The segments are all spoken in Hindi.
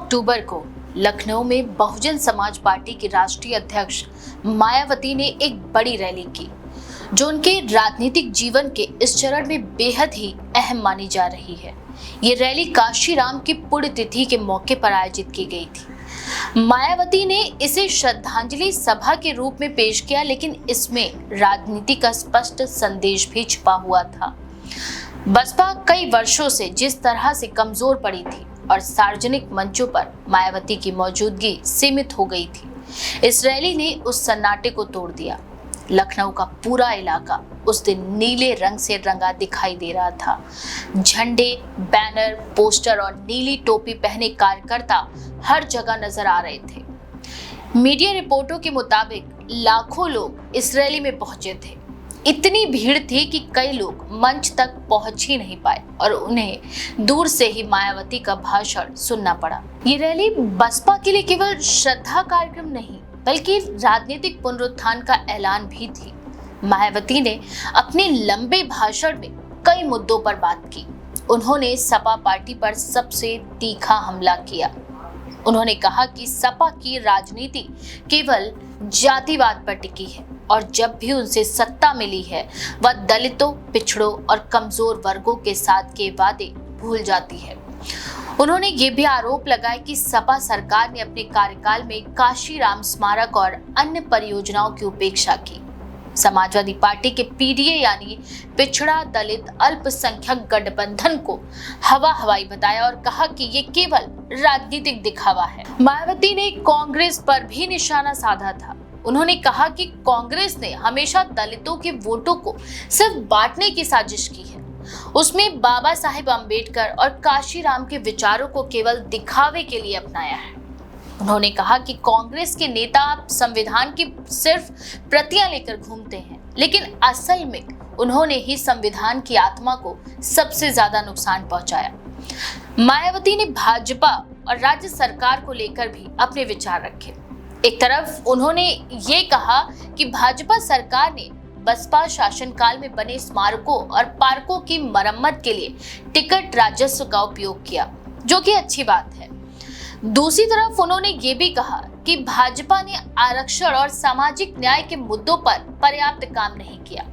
अक्टूबर को लखनऊ में बहुजन समाज पार्टी की राष्ट्रीय अध्यक्ष मायावती ने एक बड़ी रैली की, जो उनके राजनीतिक जीवन के इस चरण में बेहद ही अहम मानी जा रही है। ये रैली काशीराम की पुण्यतिथि के मौके पर आयोजित की गई थी। मायावती ने इसे श्रद्धांजलि सभा के रूप में पेश किया, लेकिन इसमें राजनीति का स्पष्ट संदेश भी छुपा हुआ था। बसपा कई वर्षों से जिस तरह से कमजोर पड़ी थी और सार्वजनिक मंचों पर मायावती की मौजूदगी सीमित हो गई थी, इस रैली ने उस सन्नाटे को तोड़ दिया। लखनऊ का पूरा इलाका उस दिन नीले रंग से रंगा दिखाई दे रहा था। झंडे, बैनर, पोस्टर और नीली टोपी पहने कार्यकर्ता हर जगह नजर आ रहे थे। मीडिया रिपोर्टों के मुताबिक लाखों लोग इस रैली में पहुंचे थे। इतनी भीड़ थी कि कई लोग मंच तक पहुंच ही नहीं पाए और उन्हें दूर से ही मायावती का भाषण सुनना पड़ा। ये रैली बसपा के लिए केवल श्रद्धा कार्यक्रम नहीं, बल्कि राजनीतिक पुनरुत्थान का ऐलान भी थी। मायावती ने अपने लंबे भाषण में कई मुद्दों पर बात की। उन्होंने सपा पार्टी पर सबसे तीखा हमला किया। उन्होंने कहा कि सपा की राजनीति केवल जातिवाद पर टिकी है और जब भी उनसे सत्ता मिली है, वह दलितों, पिछड़ों और कमजोर वर्गों के साथ के वादे भूल जाती है। उन्होंने ये भी आरोप लगाया कि सपा सरकार ने अपने कार्यकाल में काशीराम स्मारक और अन्य परियोजनाओं की उपेक्षा की। समाजवादी पार्टी के पीडीए यानी पिछड़ा दलित अल्पसंख्यक गठबंधन को हवा हवाई बताया और कहा कि ये केवल राजनीतिक दिखावा है। मायावती ने कांग्रेस पर भी निशाना साधा था। उन्होंने कहा कि कांग्रेस ने हमेशा दलितों के वोटों को सिर्फ बांटने की साजिश की है। उसमें बाबा साहेब अम्बेडकर और काशीराम के विचारों को केवल दिखावे के लिए अपनाया है। उन्होंने कहा कि कांग्रेस के नेता संविधान की सिर्फ प्रतियां लेकर घूमते हैं, लेकिन असल में उन्होंने ही संविधान की आत्मा को सबसे ज्यादा नुकसान पहुंचाया। मायावती ने भाजपा और राज्य सरकार को लेकर भी अपने विचार रखे। एक तरफ उन्होंने ये कहा कि भाजपा सरकार ने बसपा शासनकाल में बने स्मारकों और पार्कों की मरम्मत के लिए टिकट राजस्व का उपयोग किया, जो कि अच्छी बात है। दूसरी तरफ उन्होंने ये भी कहा कि भाजपा ने आरक्षण और सामाजिक न्याय के मुद्दों पर पर्याप्त काम नहीं किया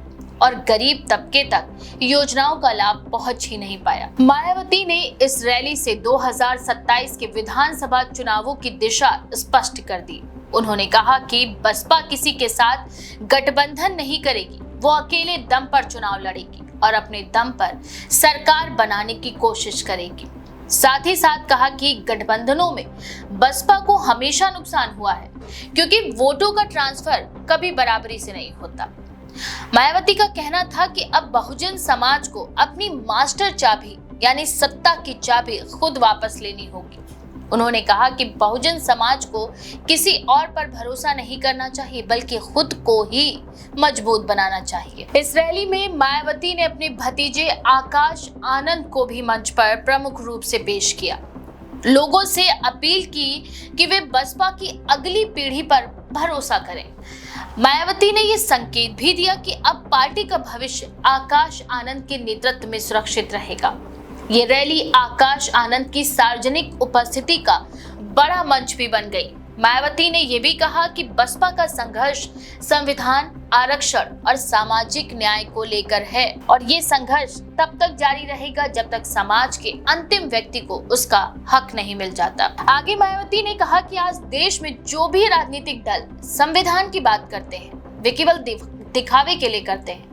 और गरीब तबके तक योजनाओं का लाभ पहुंच ही नहीं पाया। मायावती ने इस रैली से 2027 के विधानसभा चुनावों की दिशा स्पष्ट कर दी। उन्होंने कहा कि बसपा किसी के साथ गठबंधन नहीं करेगी, वो अकेले दम पर चुनाव लड़ेगी और अपने दम पर सरकार बनाने की कोशिश करेगी। साथ ही साथ कहा कि गठबंधनों में बसपा को हमेशा नुकसान हुआ है, क्योंकि वोटों का ट्रांसफर कभी बराबरी से नहीं होता। मायावती का कहना था कि अब बहुजन समाज को अपनी मास्टर चाबी यानी सत्ता की चाबी खुद वापस लेनी होगी। उन्होंने कहा कि बहुजन समाज को किसी और पर भरोसा नहीं करना चाहिए, बल्कि खुद को ही मजबूत बनाना चाहिए। इस रैली में मायावती ने अपने भतीजे आकाश आनंद को भी मंच पर प्रमुख रूप से पेश किया। लोगों से अपील की कि वे बसपा की अगली पीढ़ी पर भरोसा करें। मायावती ने ये संकेत भी दिया कि अब पार्टी का भविष्य आकाश आनंद के नेतृत्व में सुरक्षित रहेगा। ये रैली आकाश आनंद की सार्वजनिक उपस्थिति का बड़ा मंच भी बन गई। मायावती ने यह भी कहा कि बसपा का संघर्ष संविधान, आरक्षण और सामाजिक न्याय को लेकर है और ये संघर्ष तब तक जारी रहेगा जब तक समाज के अंतिम व्यक्ति को उसका हक नहीं मिल जाता। आगे मायावती ने कहा कि आज देश में जो भी राजनीतिक दल संविधान की बात करते हैं, वे केवल दिखावे के लिए करते हैं।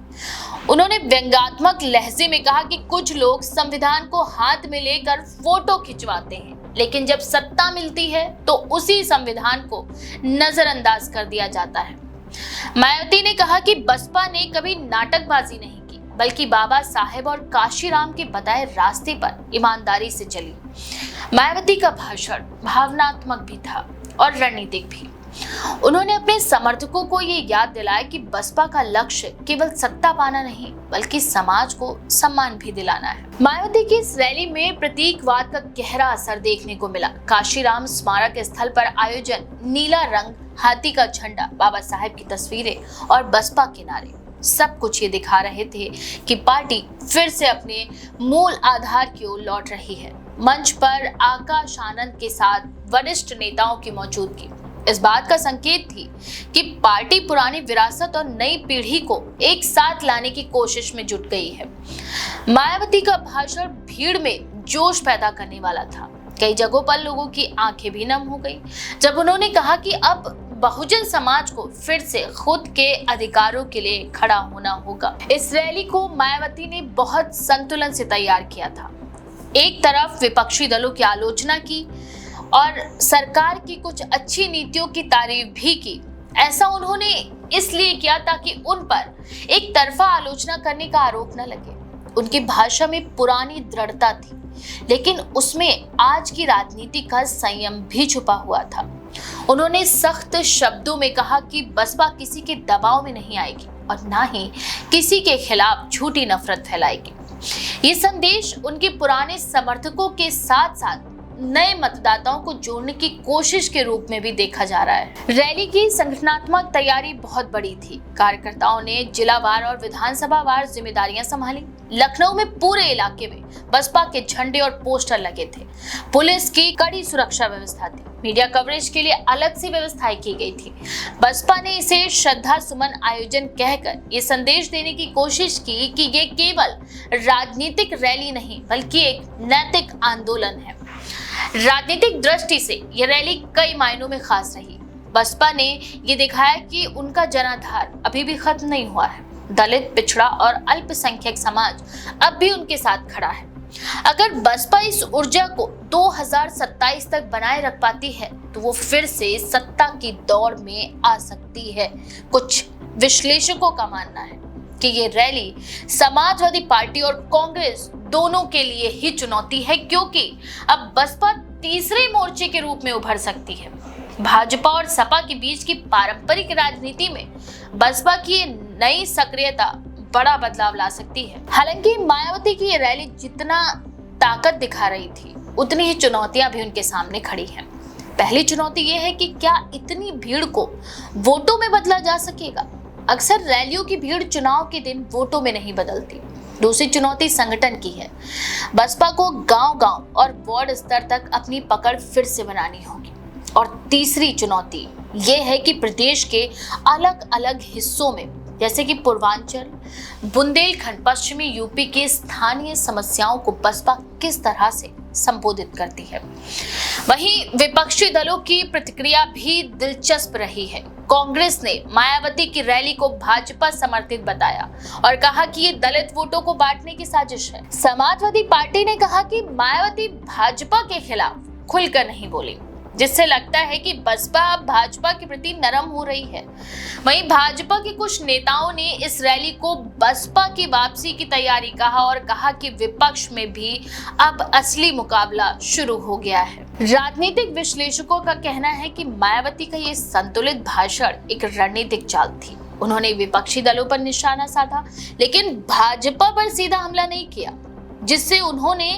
उन्होंने व्यंग्यात्मक लहजे में कहा कि कुछ लोग संविधान को हाथ में लेकर फोटो खिंचवाते हैं, लेकिन जब सत्ता मिलती है तो उसी संविधान को नजरअंदाज कर दिया जाता है। मायावती ने कहा कि बसपा ने कभी नाटकबाजी नहीं की, बल्कि बाबा साहेब और काशीराम के बताए रास्ते पर ईमानदारी से चली। मायावती का भाषण भावनात्मक भी था और रणनीतिक भी। उन्होंने अपने समर्थकों को ये याद दिलाया कि बसपा का लक्ष्य केवल सत्ता पाना नहीं, बल्कि समाज को सम्मान भी दिलाना है। मायावती की इस रैली में प्रतीकवाद का गहरा असर देखने को मिला। काशीराम स्मारक स्थल पर आयोजन, नीला रंग, हाथी का झंडा, बाबा साहेब की तस्वीरें और बसपा के नारे, सब कुछ ये दिखा रहे थे कि पार्टी फिर से अपने मूल आधार की ओर लौट रही है। मंच पर आकाश आनंद के साथ वरिष्ठ नेताओं की मौजूदगी इस बात का संकेत थी कि पार्टी पुरानी विरासत और नई पीढ़ी को एक साथ लाने की कोशिश में जुट गई है। मायावती का भाषण भीड़ में जोश पैदा करने वाला था। कई जगहों पर लोगों की आंखें भी नम हो गई जब उन्होंने कहा कि अब बहुजन समाज को फिर से खुद के अधिकारों के लिए खड़ा होना होगा। इस रैली को मायावती ने बहुत संतुलन से तैयार किया था। एक तरफ विपक्षी दलों की आलोचना की और सरकार की कुछ अच्छी नीतियों की तारीफ भी की। ऐसा उन्होंने इसलिए किया ताकि उन पर एक तरफा आलोचना करने का आरोप न लगे। उनकी भाषा में पुरानी दृढ़ता थी, लेकिन उसमें आज की राजनीति का संयम भी छुपा हुआ था। उन्होंने सख्त शब्दों में कहा कि बसपा किसी के दबाव में नहीं आएगी और ना ही किसी के खिलाफ झूठी नफरत फैलाएगी। ये संदेश उनके पुराने समर्थकों के साथ साथ नए मतदाताओं को जोड़ने की कोशिश के रूप में भी देखा जा रहा है। रैली की संगठनात्मक तैयारी बहुत बड़ी थी। कार्यकर्ताओं ने जिलावार और विधानसभा वार जिम्मेदारियां संभाली। लखनऊ में पूरे इलाके में बसपा के झंडे और पोस्टर लगे थे। पुलिस की कड़ी सुरक्षा व्यवस्था थी। मीडिया कवरेज के लिए अलग से व्यवस्थाएं की गई थी। बसपा ने इसे श्रद्धा सुमन आयोजन कहकर ये संदेश देने की कोशिश की कि ये केवल राजनीतिक रैली नहीं बल्कि एक नैतिक आंदोलन है। राजनीतिक दृष्टि से यह रैली कई मायनों में खास रही। बसपा ने ये दिखाया कि उनका जनाधार अभी भी खत्म नहीं हुआ है। दलित, पिछड़ा और अल्पसंख्यक समाज अब भी उनके साथ खड़ा है। अगर बसपा इस ऊर्जा को 2027 तक बनाए रख पाती है तो वो फिर से सत्ता की दौड़ में आ सकती है। कुछ विश्लेषकों का मानना है कि ये रैली समाजवादी पार्टी और कांग्रेस दोनों के लिए ही चुनौती है, क्योंकि अब बसपा तीसरे मोर्चे के रूप में उभर सकती है। भाजपा और सपा के बीच की पारंपरिक राजनीति में बसपा की नई सक्रियता बड़ा बदलाव ला सकती है। हालांकि मायावती की ये रैली जितना ताकत दिखा रही थी, उतनी ही चुनौतियां भी उनके सामने खड़ी हैं। पहली चुनौती ये है कि क्या इतनी भीड़ को वोटों में बदला जा सकेगा। अक्सर रैलियों की भीड़ चुनाव के दिन वोटों में नहीं बदलती। दूसरी चुनौती संगठन की है। बसपा को गांव-गांव और वार्ड स्तर तक अपनी पकड़ फिर से बनानी होगी। और तीसरी चुनौती ये है कि प्रदेश के अलग-अलग हिस्सों में, जैसे कि पूर्वांचल, बुंदेलखंड, पश्चिमी यूपी के स्थानीय समस्याओं को बसपा किस तरह से संबोधित करती है। वहीं विपक्षी दलों की प्रतिक्रिया भी दिलचस्प रही है। कांग्रेस ने मायावती की रैली को भाजपा समर्थित बताया और कहा कि ये दलित वोटों को बांटने की साजिश है। समाजवादी पार्टी ने कहा कि मायावती भाजपा के खिलाफ खुलकर नहीं बोली, जिससे लगता है कि बसपा अब भाजपा के प्रति नरम हो रही है। वहीं भाजपा के कुछ नेताओं ने इस रैली को बसपा की वापसी की तैयारी कहा और कहा कि विपक्ष में भी अब असली मुकाबला शुरू हो गया है। राजनीतिक विश्लेषकों का कहना है कि मायावती का ये संतुलित भाषण एक रणनीतिक चाल थी। उन्होंने विपक्षी दलों पर निशाना साधा, लेकिन भाजपा पर सीधा हमला नहीं किया, जिससे उन्होंने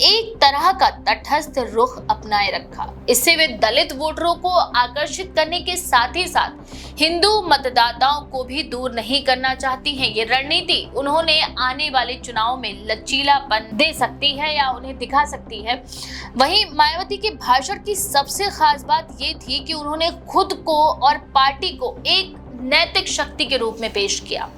एक तरह का तटस्थ रुख अपनाए रखा। इससे वे दलित वोटरों को आकर्षित करने के साथ ही साथ हिंदू मतदाताओं को भी दूर नहीं करना चाहती हैं। ये रणनीति उन्होंने आने वाले चुनाव में लचीलापन दे सकती है या उन्हें दिखा सकती है। वहीं मायावती के भाषण की सबसे खास बात ये थी कि उन्होंने खुद को और पार्टी को एक नैतिक शक्ति के रूप में पेश किया।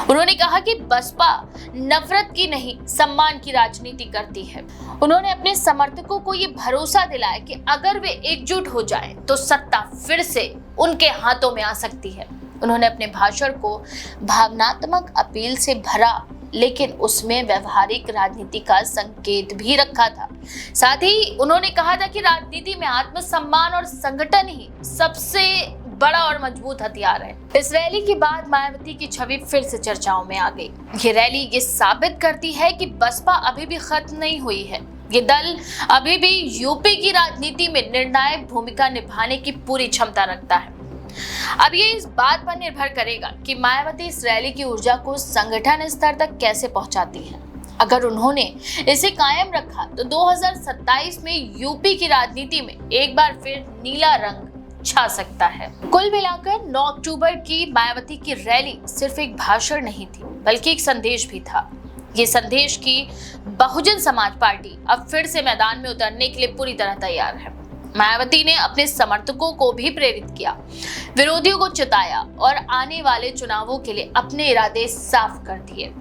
उन्होंने कहा कि बसपा नफरत की नहीं, सम्मान की राजनीति करती है। उन्होंने अपने समर्थकों को ये भरोसा दिलाया कि अगर वे एकजुट हो जाएं, तो सत्ता फिर से उनके हाथों में आ सकती है। उन्होंने अपने भाषण को भावनात्मक अपील से भरा, लेकिन उसमें व्यवहारिक राजनीति का संकेत भी रखा था। साथ ही उन्होंने कहा था कि राजनीति में आत्मसम्मान और संगठन ही सबसे बड़ा और मजबूत हथियार है। इस रैली के बाद मायावती की छवि फिर से चर्चाओं में आ गई। ये रैली ये साबित करती है कि बसपा अभी भी खत्म नहीं हुई है। ये दल अभी भी यूपी की राजनीति में निर्णायक भूमिका निभाने की पूरी क्षमता रखता है। अब ये इस बात पर निर्भर करेगा कि मायावती इस रैली की ऊर्जा को संगठन स्तर तक कैसे पहुंचाती है। अगर उन्होंने इसे कायम रखा तो 2027 में यूपी की राजनीति में एक बार फिर नीला रंग छा सकता है। कुल मिलाकर 9 अक्टूबर की मायावती की रैली सिर्फ एक भाषण नहीं थी, बल्कि एक संदेश भी था। ये संदेश कि बहुजन समाज पार्टी अब फिर से मैदान में उतरने के लिए पूरी तरह तैयार है। मायावती ने अपने समर्थकों को भी प्रेरित किया, विरोधियों को चिताया और आने वाले चुनावों के लिए अपने इरादे साफ कर दिए।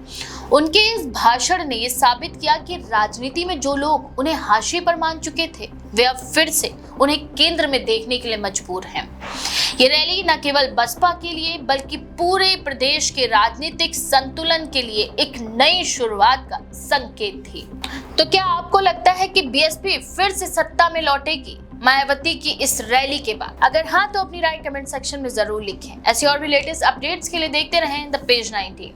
उनके इस भाषण ने ये साबित किया कि राजनीति में जो लोग उन्हें हाशिए पर मान चुके थे, वे अब फिर से उन्हें केंद्र में देखने के लिए मजबूर हैं। ये रैली न केवल बसपा के लिए बल्कि पूरे प्रदेश के राजनीतिक संतुलन के लिए एक नई शुरुआत का संकेत थी। तो क्या आपको लगता है कि बीएसपी फिर से सत्ता में लौटेगी मायावती की इस रैली के बाद? अगर हाँ तो अपनी राय कमेंट सेक्शन में जरूर लिखें। ऐसी और भी लेटेस्ट अपडेट्स के लिए देखते रहें द पेज 90।